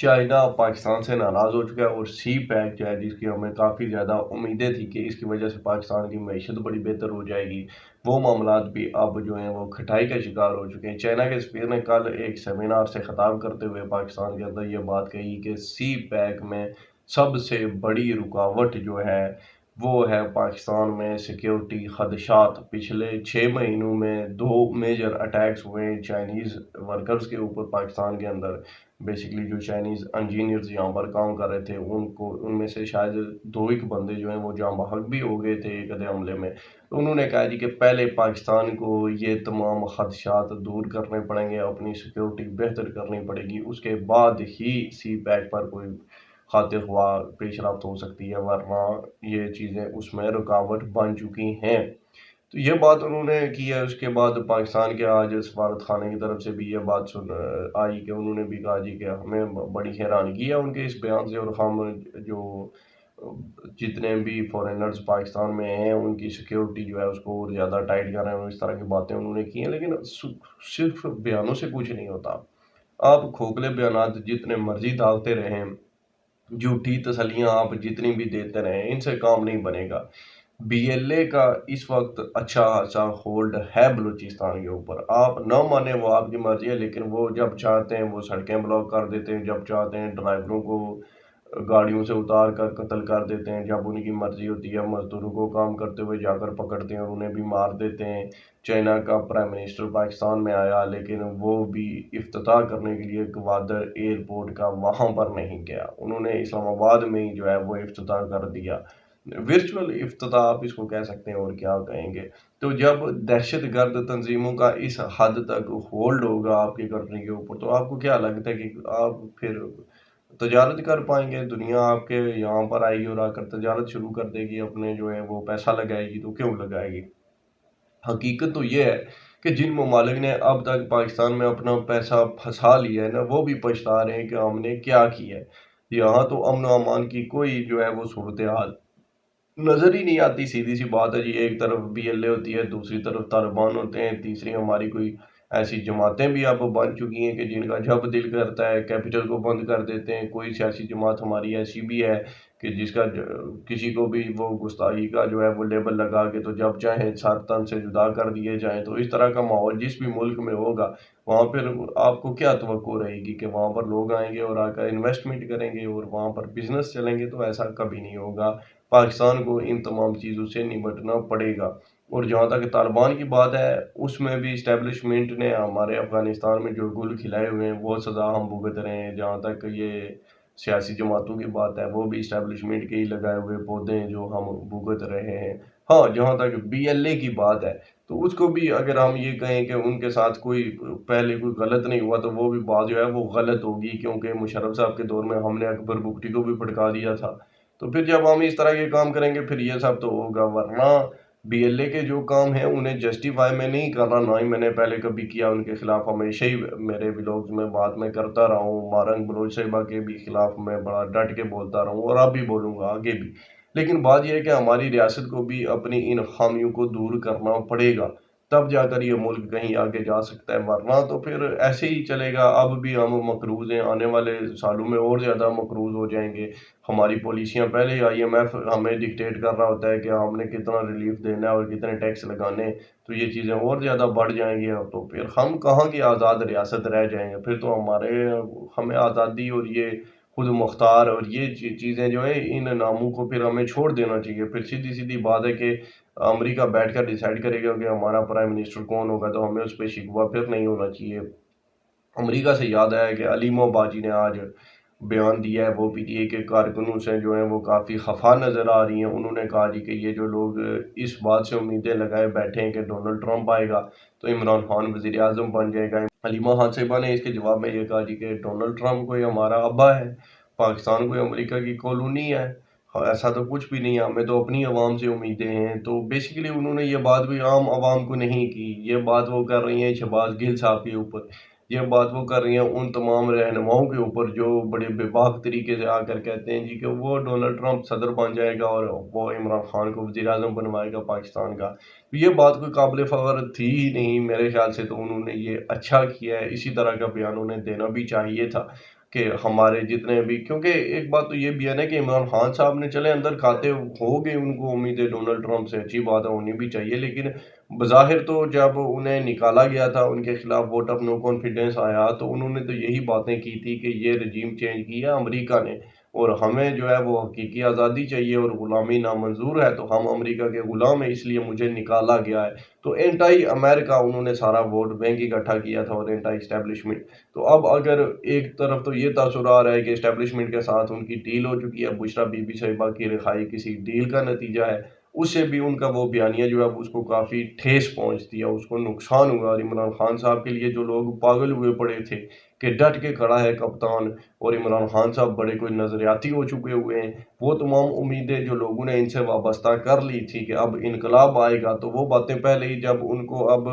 China Pakistan से नाराज़ हो चुका है और सी पैक जो है जिसकी हमें काफ़ी ज़्यादा उम्मीदें थी कि इसकी वजह से पाकिस्तान की मईशत बड़ी बेहतर हो जाएगी, वो मामलात भी अब जो हैं वो खटाई का शिकार हो चुके हैं। चाइना के सफ़ीर ने कल एक सेमिनार से ख़िताब करते हुए पाकिस्तान के अंदर ये बात कही कि सी पैक में सबसे बड़ी रुकावट जो है वो है पाकिस्तान में सिक्योरिटी खदशात। पिछले 6 महीनों में 2 मेजर अटैक्स हुए हैं चाइनीज़ वर्कर्स के ऊपर पाकिस्तान के अंदर। बेसिकली जो चाइनीज़ इंजीनियर्स यहाँ पर काम कर रहे थे उनको उनमें से शायद 2 एक बंदे जो हैं वो जाँ बहक भी हो गए थे एक आधे हमले में। तो उन्होंने कहा जी कि पहले पाकिस्तान को ये तमाम खदशात दूर करने पड़ेंगे, अपनी सिक्योरिटी बेहतर करनी पड़ेगी, उसके बाद ही सी पैक पर कोई खातिर ख्वाह पेशरफ्त हो सकती है, वरना ये चीज़ें उसमें रुकावट बन चुकी हैं। तो ये बात उन्होंने की है। उसके बाद पाकिस्तान के आज सफारत खाने की तरफ से भी ये बात आई कि उन्होंने भी कहा जी कि हमें बड़ी हैरानगी है उनके इस बयान से, और हम जो जितने भी फॉरेनर्स पाकिस्तान में हैं उनकी सिक्योरिटी जो है उसको और ज़्यादा टाइट कर रहे हैं, इस तरह की बातें उन्होंने की हैं। लेकिन सिर्फ बयानों से कुछ नहीं होता। आप खोखले बयान जितने मर्जी दागते रहें, झूठी तसल्लियाँ आप जितनी भी देते रहें, इनसे काम नहीं बनेगा। बीएलए का इस वक्त अच्छा खासा होल्ड है बलूचिस्तान के ऊपर। आप न माने वो आपकी मर्जी है, लेकिन वो जब चाहते हैं वो सड़कें ब्लॉक कर देते हैं, जब चाहते हैं ड्राइवरों को गाड़ियों से उतार कर कत्ल कर देते हैं, जब उनकी मर्जी होती है मजदूरों को काम करते हुए जाकर पकड़ते हैं और उन्हें भी मार देते हैं। चाइना का प्राइम मिनिस्टर पाकिस्तान में आया, लेकिन वो भी इफ्तिताह करने के लिए ग्वादर एयरपोर्ट का वहाँ पर नहीं गया, उन्होंने इस्लामाबाद में ही जो है वो इफ्तिताह कर दिया। वर्चुअल इफ्तिताह आप इसको कह सकते हैं, और क्या कहेंगे। तो जब दहशत गर्द तंजीमों का इस हद तक होल्ड होगा आपकी कंट्री के ऊपर, तो आपको क्या लगता है कि आप फिर तजारत कर पाएंगे? दुनिया आपके यहाँ पर आएगी और आकर तजारत शुरू कर देगी, अपने जो है वो पैसा लगाएगी, तो क्यों लगाएगी? हकीकत तो ये है कि जिन ममालिक ने अब तक पाकिस्तान में अपना पैसा फंसा लिया है ना, वो भी पछता रहे हैं कि हमने क्या किया है। यहाँ तो अमन और अमान की कोई जो है वो सूरत हाल नज़र ही नहीं आती। सीधी-सी बात है जी, एक तरफ बीएलए होती है, दूसरी तरफ तालिबान होते हैं, तीसरी हमारी कोई ऐसी जमातें भी अब बन चुकी हैं कि जिनका जब दिल करता है कैपिटल को बंद कर देते हैं। कोई सियासी जमात हमारी ऐसी भी है कि जिसका किसी को भी वो गुस्ताखी का जो है वो लेबल लगा के तो जब चाहे सर तन से जुदा कर दिए जाएँ। तो इस तरह का माहौल जिस भी मुल्क में होगा, वहाँ पर आपको क्या तवक्को रहेगी कि वहाँ पर लोग आएँगे और आकर इन्वेस्टमेंट करेंगे और वहाँ पर बिज़नेस चलेंगे? तो ऐसा कभी नहीं होगा। पाकिस्तान को इन तमाम चीज़ों से निपटना पड़ेगा। और जहाँ तक तालिबान की बात है, उसमें भी इस्टेब्लिशमेंट ने हमारे अफ़गानिस्तान में जो गुल खिलाए हुए हैं, वो सज़ा हम भुगत रहे हैं। जहाँ तक ये सियासी जमातों की बात है, वो भी इस्टेब्लिशमेंट के ही लगाए हुए पौधे हैं जो हम भुगत रहे हैं। हाँ, जहाँ तक बीएलए की बात है, तो उसको भी अगर हम ये कहें कि उनके साथ कोई पहले कोई गलत नहीं हुआ, तो वो भी बात जो है वो गलत होगी, क्योंकि मुशर्रफ साहब के दौर में हमने अकबर बुगटी को भी भड़का दिया था। तो फिर जब हम इस तरह के काम करेंगे फिर ये सब तो होगा, वरना बीएलए के जो काम है उन्हें जस्टिफाई मैं नहीं कर रहा, ना ही मैंने पहले कभी किया उनके खिलाफ। हमेशा ही मेरे व्लॉग्स में बात मैं करता रहा हूँ, मारंग बलोच साहिबा के भी खिलाफ मैं बड़ा डट के बोलता रहा हूँ और अब भी बोलूँगा आगे भी। लेकिन बात यह है कि हमारी रियासत को भी अपनी इन खामियों को दूर करना पड़ेगा, तब जाकर ये मुल्क कहीं आगे जा सकता है, वरना तो फिर ऐसे ही चलेगा। अब भी हम मकरूज़ हैं, आने वाले सालों में और ज़्यादा मकरूज़ हो जाएंगे। हमारी पॉलिसियाँ पहले ही आईएमएफ हमें डिक्टेट कर रहा होता है कि हमने कितना रिलीफ देना है और कितने टैक्स लगाने हैं, तो ये चीज़ें और ज़्यादा बढ़ जाएंगी। अब तो फिर हम कहाँ की आज़ाद रियासत रह जाएंगे? फिर तो हमें आज़ादी और ये खुद मुख्तार और ये चीज़ें जो है इन नामों को फिर हमें छोड़ देना चाहिए। फिर सीधी सीधी बात है कि अमेरिका बैठकर डिसाइड करेगा कि हमारा प्राइम मिनिस्टर कौन होगा, तो हमें उस पर शिकवा फिर नहीं होना चाहिए। अमेरिका से याद आया कि अलीमो बाजी ने आज बयान दिया है, वो पीटीए के कारकुनों से जो है वो काफ़ी खफा नज़र आ रही हैं। उन्होंने कहा जी कि ये जो लोग इस बात से उम्मीदें लगाए बैठे हैं कि डोनाल्ड ट्रंप आएगा तो इमरान खान वज़ीर आज़म बन जाएगा। हलीमा खान साहिबा ने इसके जवाब में ये कहा जी कि डोनाल्ड ट्रंप कोई हमारा अब्बा है, पाकिस्तान कोई अमेरिका की कॉलोनी है? ऐसा तो कुछ भी नहीं है, हमें तो अपनी आवाम से उम्मीदें हैं। तो बेसिकली उन्होंने ये बात भी आम आवाम को नहीं की, ये बात वो कर रही हैं शहबाज गिल साहब के ऊपर, ये बात वो कर रही हैं उन तमाम रहनुमाओं के ऊपर जो बड़े बेबाक तरीके से आकर कहते हैं जी कि वो डोनाल्ड ट्रंप सदर बन जाएगा और वो इमरान खान को वज़ीर आज़म बनवाएगा पाकिस्तान का। तो ये बात कोई काबिल फ़ख्र थी ही नहीं मेरे ख़्याल से, तो उन्होंने ये अच्छा किया है, इसी तरह का बयान उन्हें देना भी चाहिए था। کہ ہمارے جتنے بھی، کیونکہ ایک بات تو یہ بھی ہے نا کہ عمران خان صاحب نے چلے اندر کھاتے ہو گئے، ان کو امیدیں ڈونلڈ ٹرمپ سے، اچھی بات ہے، ہونی بھی چاہیے، لیکن بظاہر تو جب انہیں نکالا گیا تھا، ان کے خلاف ووٹ آف نو کانفیڈنس آیا، تو انہوں نے تو یہی باتیں کی تھی کہ یہ رجیم چینج کیا امریکہ نے، اور ہمیں جو ہے وہ حقیقی آزادی چاہیے اور غلامی نامنظور ہے، تو ہم امریکہ کے غلام ہیں، اس لیے مجھے نکالا گیا ہے۔ تو اینٹائی امریکہ انہوں نے سارا ووٹ بینک اکٹھا کیا تھا، اور اینٹائی اسٹیبلشمنٹ۔ تو اب اگر ایک طرف تو یہ تاثر آ رہا ہے کہ اسٹیبلشمنٹ کے ساتھ ان کی ڈیل ہو چکی ہے، بشریٰ بی بی صاحبہ کی رہائی کسی ڈیل کا نتیجہ ہے، اس سے بھی ان کا وہ بیانیہ جو ہے اس کو کافی ٹھیس پہنچتی ہے، اس کو نقصان ہوا، اور عمران خان صاحب کے لیے جو لوگ پاگل ہوئے پڑے تھے کہ ڈٹ کے کھڑا ہے کپتان، اور عمران خان صاحب بڑے کوئی نظریاتی ہو چکے ہوئے ہیں، وہ تمام امیدیں جو لوگوں نے ان سے وابستہ کر لی تھی کہ اب انقلاب آئے گا، تو وہ باتیں پہلے ہی جب ان کو اب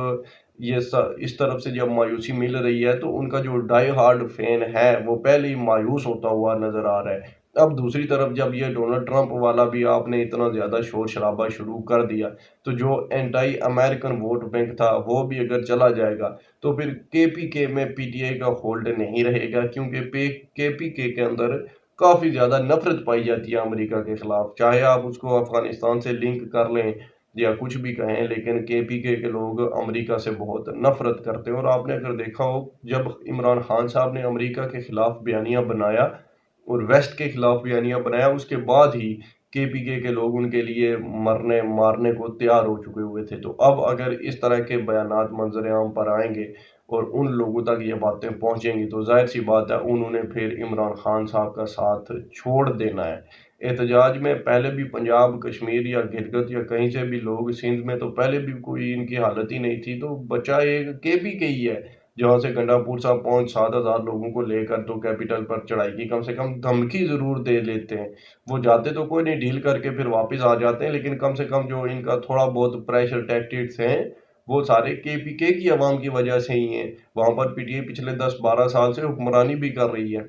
اس طرف سے جب مایوسی مل رہی ہے، تو ان کا جو ڈائی ہارڈ فین ہے وہ پہلے ہی مایوس ہوتا ہوا نظر آ رہا ہے۔ اب دوسری طرف جب یہ ڈونلڈ ٹرمپ والا بھی آپ نے اتنا زیادہ شور شرابہ شروع کر دیا، تو جو اینٹائی امریکن ووٹ بینک تھا وہ بھی اگر چلا جائے گا، تو پھر کے پی کے میں پی ٹی آئی کا ہولڈ نہیں رہے گا، کیونکہ کے پی کے اندر کافی زیادہ نفرت پائی جاتی ہے امریکہ کے خلاف، چاہے آپ اس کو افغانستان سے لنک کر لیں یا کچھ بھی کہیں، لیکن کے پی کے لوگ امریکہ سے بہت نفرت کرتے ہیں۔ اور آپ نے اگر دیکھا ہو، جب عمران خان صاحب نے امریکہ کے خلاف بیانیہ بنایا اور ویسٹ کے خلاف بیانیہ بنایا، اس کے بعد ہی کے پی کے لوگ ان کے لیے مرنے مارنے کو تیار ہو چکے ہوئے تھے۔ تو اب اگر اس طرح کے بیانات منظر عام پر آئیں گے اور ان لوگوں تک یہ باتیں پہنچیں گی، تو ظاہر سی بات ہے انہوں نے پھر عمران خان صاحب کا ساتھ چھوڑ دینا ہے۔ احتجاج میں پہلے بھی پنجاب، کشمیر یا گلگت یا کہیں سے بھی لوگ، سندھ میں تو پہلے بھی کوئی ان کی حالت ہی نہیں تھی، تو بچہ ایک کے پی کے ہی ہے، جہاں سے گنڈا پور صاحب 7,000 لوگوں کو لے کر تو کیپٹل پر چڑھائی کی کم سے کم دھمکی ضرور دے لیتے ہیں۔ وہ جاتے تو کوئی نہیں، ڈیل کر کے پھر واپس آ جاتے ہیں، لیکن کم سے کم جو ان کا تھوڑا بہت پریشر ٹیکٹکس ہیں وہ سارے کے پی کے کی عوام کی وجہ سے ہی ہیں۔ وہاں پر پی ٹی آئی پچھلے 10-12 سال سے حکمرانی بھی کر رہی ہے۔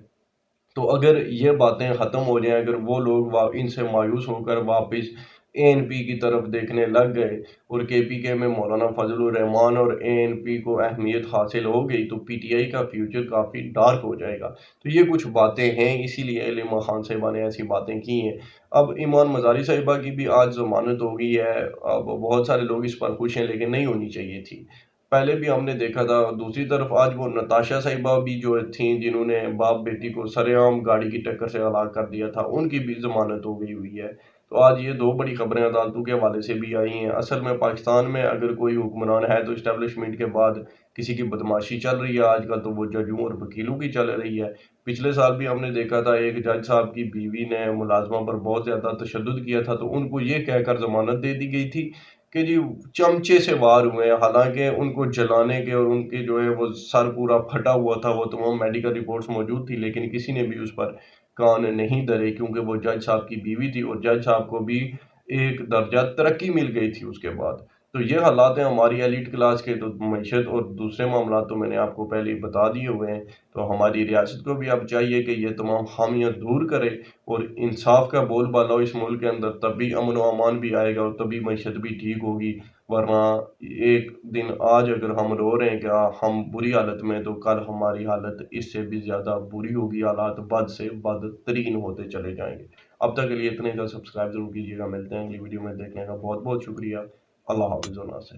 تو اگر یہ باتیں ختم ہو جائیں، اگر وہ لوگ ان سے مایوس ہو کر واپس اے این پی کی طرف دیکھنے لگ گئے، اور کے پی کے میں مولانا فضل الرحمان اور اے این پی کو اہمیت حاصل ہو گئی، تو پی ٹی آئی کا فیوچر کافی ڈارک ہو جائے گا۔ تو یہ کچھ باتیں ہیں، اسی لیے علیمہ خان صاحبہ نے ایسی باتیں کی ہیں۔ اب ایمان مزاری صاحبہ کی بھی آج ضمانت ہو گئی ہے، اب بہت سارے لوگ اس پر خوش ہیں، لیکن نہیں ہونی چاہیے تھی، پہلے بھی ہم نے دیکھا تھا۔ دوسری طرف آج وہ نتاشا صاحبہ بھی جو تھیں، جنہوں نے باپ بیٹی کو سرے عام گاڑی کی ٹکر سے ہلاک کر دیا تھا، ان کی بھی ضمانت ہو گئی ہوئی ہے۔ تو آج یہ دو بڑی خبریں عدالتوں کے حوالے سے بھی آئی ہیں۔ اصل میں پاکستان میں اگر کوئی حکمران ہے تو اسٹیبلشمنٹ کے بعد کسی کی بدماشی چل رہی ہے آج کل، تو وہ ججوں اور وکیلوں کی چل رہی ہے۔ پچھلے سال بھی ہم نے دیکھا تھا، ایک جج صاحب کی بیوی نے ملازمہ پر بہت زیادہ تشدد کیا تھا، تو ان کو یہ کہہ کر ضمانت دے دی گئی تھی کہ جی چمچے سے وار ہوئے ہیں، حالانکہ ان کو جلانے کے اور ان کے جو ہے وہ سر پورا پھٹا ہوا تھا، وہ تمام میڈیکل رپورٹس موجود تھی، لیکن کسی نے بھی اس پر کان نہیں دھرے، کیونکہ وہ جج صاحب کی بیوی تھی، اور جج صاحب کو بھی ایک درجہ ترقی مل گئی تھی اس کے بعد۔ تو یہ حالات ہیں ہماری ایلیٹ کلاس کے، تو معیشت اور دوسرے معاملات تو میں نے آپ کو پہلے ہی بتا دیے ہوئے ہیں۔ تو ہماری ریاست کو بھی اب چاہیے کہ یہ تمام خامیاں دور کرے اور انصاف کا بول بالا ہو اس ملک کے اندر، تبھی امن و امان بھی آئے گا اور تبھی معیشت بھی ٹھیک ہوگی۔ ورنہ ایک دن آج اگر ہم رو رہے ہیں کہ ہم بری حالت میں، تو کل ہماری حالت اس سے بھی زیادہ بری ہوگی، حالات بد سے بدترین ہوتے چلے جائیں گے۔ اب تک کے لیے اتنے کا سبسکرائب ضرور کیجیے گا، ملتے ہیں اگلی ویڈیو میں، دیکھنے کا بہت بہت شکریہ۔ اللہ حافظ و ناصر۔